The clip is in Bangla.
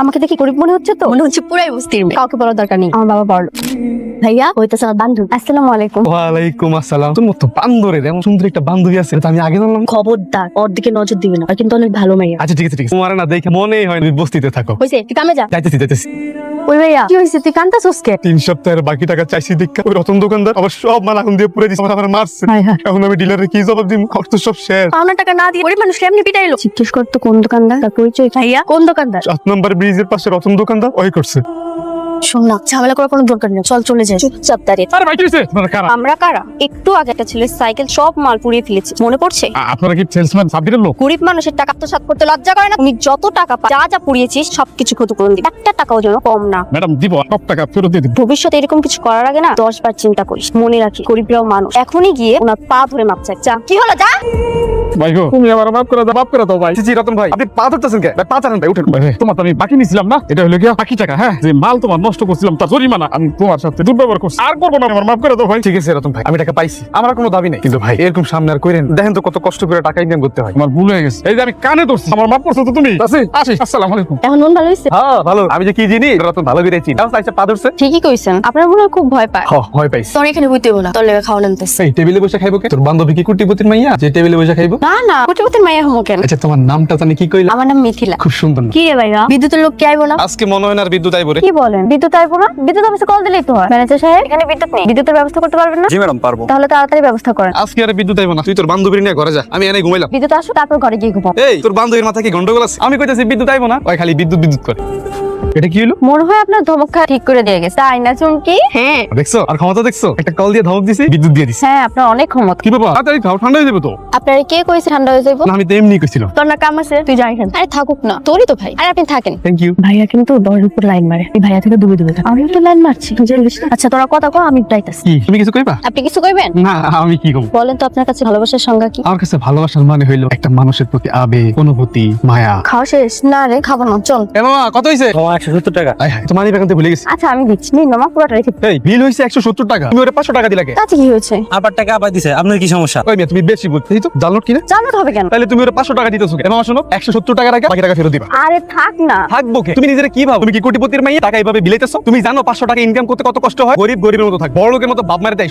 আমাকে দেখি গরিব মনে হচ্ছে তো? মনে হচ্ছে পুরাই বস্তির মেয়ে। কাউকে বলার দরকার নেই, আমার বাবা বড়। ভাইয়া হইতেছে আমার বান্ধবী। আসসালামু আলাইকুম। ওয়ালাইকুম আসসালাম। তোমার তো বান্ধবীর এমন সুন্দর একটা বান্ধবী আছে, এটা আমি আগে জানলাম। খবরদার ওর দিকে নজর দিবে না, আর কিন্তু অনেক ভালো মাইয়া। আচ্ছা ঠিক আছে ঠিক আছে, তোমার না দেখে মনেই হয় তুমি বস্তিতে থাকো। হইছে, তুই কামে যা। যাইতেছি। ওই ভাইয়া কি হইছে, তুই কান্তাছস কে? 3 সপ্তাহের বাকি টাকা চাইছি দেখা ওই রতন দোকানদার আবার সব মাল আগুন দিয়ে পুড়ে দিচ্ছে, আমার মারছে। হায় হায়। এখন আমি ডিলারে কি জবাব দিব? খরচ তো সব শেষ। পাওনা টাকা না দিয়ে গরিব মানুষ কেমনি পিটাইলো? জিজ্ঞেস করতো কোন দোকানদার, তার পরিচয়। ভাইয়া কোন দোকানদার? 7 নম্বর ব্রিজের পাশে রতন দোকানদার ওই করছে। শোন না, ঝামেলা করার কোনো দরকার নেই, চল চলে যাই। চুপচাপ দাঁড়িয়ে। আরে ভাই কি হইছে? আপনারা কারা? আমরা কারা? একটু আগে একটা ছেলের সাইকেল সব মাল পুড়িয়ে ফেলেছি, মনে পড়ছে? আপনারা কি সেলসম্যান সাবডিরের লোক? গরিব মানুষের টাকা আত্মসাৎ করতে লজ্জা করে না? তুমি যত টাকা পা যা যা পুড়িয়েছিস সবকিছু ক্ষতিপূরণ দিবি, একটা টাকাও যেন কম না। ম্যাডাম দিব, সব টাকা ফেরত দিয়ে দিব। ভবিষ্যতে এরকম কিছু করার আগে না 10 বার চিন্তা করিস। মনে রাখি গরিবরাও মানুষ। এখনই গিয়ে ওনার পা ধরে মাপ চাই। যা। কি হলো, যা। ভাই গো, তুমি আমার মাফ করে দাও, মাফ করে দাও ভাই। জি রতন ভাই, আপনি পা ধরতেছেন কে? ভাই পা চালান ভাই, উঠেন ভাই। তোমার তো আমি বাকি নিছিলাম না, এটা হলো কি বাকি টাকা। হ্যাঁ, যে মাল তোমার নষ্ট করছিলাম তার জরিমানা আমি তোমার সাথে দুর্ব্যবহার করছি, আর করবো না। আমার মাফ করে দাও ভাই। ঠিক আছে রতন ভাই, আমি টাকা পাইছি, আমার কোনো দাবি নেই। কিন্তু ভাই এরকম সামনে আর কইরেন, দেখেন তো কত কষ্ট করে টাকা ইনকাম করতে হয়। আমার ভুল হয়ে গেছে, এই যে আমি কানে ধরছি, আমার মাফ করছো তো তুমি? আসি, আসসালামু আলাইকুম। এখন মন ভালো হয়েছে? হ্যাঁ ভালো, আমি যে কি জিনিস রতন ভালো করে চিনি। তাও পা ধরছে। ঠিকই কইছেন, আপনার মনে হয় খুব ভয় পায়। ভয় পাইছি। তোর এখানে বুঝতে হলো না, তোর লেগে খাওয়া নামতেছে। এই টেবিলে বসে খাইবো কে? তোর বান্ধবী কি কুটিপতির মাইয়া যে টেবিলে বসে খাইবো? না না, কোটিপতির মাইয়া হমো কেন? আচ্ছা তোমার নামটা জানি কি কইলা? আমার নাম মিথিলা। খুব সুন্দর নাম। কি রে ভাইয়া, বিদ্যুতের লোক কি আইবো না? আজকে মনে হয় না আর বিদ্যুৎ আইবো রে। কি বলেন, বিদ্যুৎ আইবো না? বিদ্যুৎ অফিসে কল দিলেই তো হয়। ম্যানেজার সাহেব, এখানে বিদ্যুৎ নেই, বিদ্যুতের ব্যবস্থা করতে পারবেন না? জি ম্যাডাম পারবো। তাহলে তাড়াতাড়ি ব্যবস্থা করেন। আজকে আর বিদ্যুৎ আইবো না, তুই তোর বান্ধবীর নিয়ে ঘরে যা, আমি এনে ঘুমাইলাম। বিদ্যুৎ আসো, তারপর ঘরে গিয়ে ঘুমাও। এই তোর বান্ধবীর মাথা কি গন্ডগোল আছে? আমি কইতাছি বিদ্যুৎ আইবো না, ওই খালি বিদ্যুৎ বিদ্যুৎ করে। এটা কি হলো? মনে হয় আপনার ধমক খাওয়া ঠিক করে দিয়ে গেছে, তাই না চুমকি? হ্যাঁ দেখছো আর ক্ষমতা দেখছো? একটা কল দিয়ে ধমক দিছি, বিদ্যুৎ দিয়ে দিছি। হ্যাঁ, আপনার অনেক ক্ষমতা। কি বাবা, তাড়াতাড়ি খাও, ঠান্ডা হয়ে যাবে তো। আপনার কে কইছে ঠান্ডা হয়ে যাইবো? না আমি তো এমনি কইছিলাম। তোর না কাম আছে, তুই যাই এখান। আরে থাকুক না, তোরই তো ভাই। আরে আপনি থাকেন। Thank you. ভাইয়া কিন্তু দরের উপর লাইন মারে, এই ভাইয়া থেকে দূরে দূরে থাক। আমি তো লাইন মারছি, তুই জানিস না? আচ্ছা তোরা কথা কও, আমি যাইতাছি। কি তুমি কিছু কইবা? আপনি কিছু কইবেন? না আমি কি কইব? বলেন তো আপনার কাছে ভালোবাসার সংজ্ঞা কি? আমার কাছে ভালোবাসার মানে হইলো একটা মানুষের প্রতি আবেগ, অনুভূতি, মায়া। খাওয়া শেষ? না রে, খাবো না, চল। এ মামা কত হইছে? 170 টাকা। আয় হায়, তোমার ব্যাংকে ভুলে গেছি। আচ্ছা আমি দিচ্ছি, নিন মামা, পুরোটা রেখে। এই বিল হইছে 170 টাকা, তুমি ওরে 500 টাকা দিলা কে? তাতে কি হয়েছে? আবার টাকা আবার দিছে, আপনার কি সমস্যা? কই মিয়া তুমি বেশি বলছো। এই তো জানো কি না? জানো হবে কেন? তাহলে তুমি ওরে 500 টাকা দিতেছো কেন? মামা শোনো, 170 টাকা রাখা, বাকি টাকা ফেরত দিবা। আরে থাক না। থাকবো কে? তুমি নিজেরা কি ভাবো? তুমি কি কোটিপতির মাইয়া টাকা এইভাবে বিলাইতেছো? তুমি জানো 500 টাকা ইনকাম করতে কত কষ্ট হয়? গরিবের মতো থাক, বড় লোকের মতো বাপ মারে দেয়।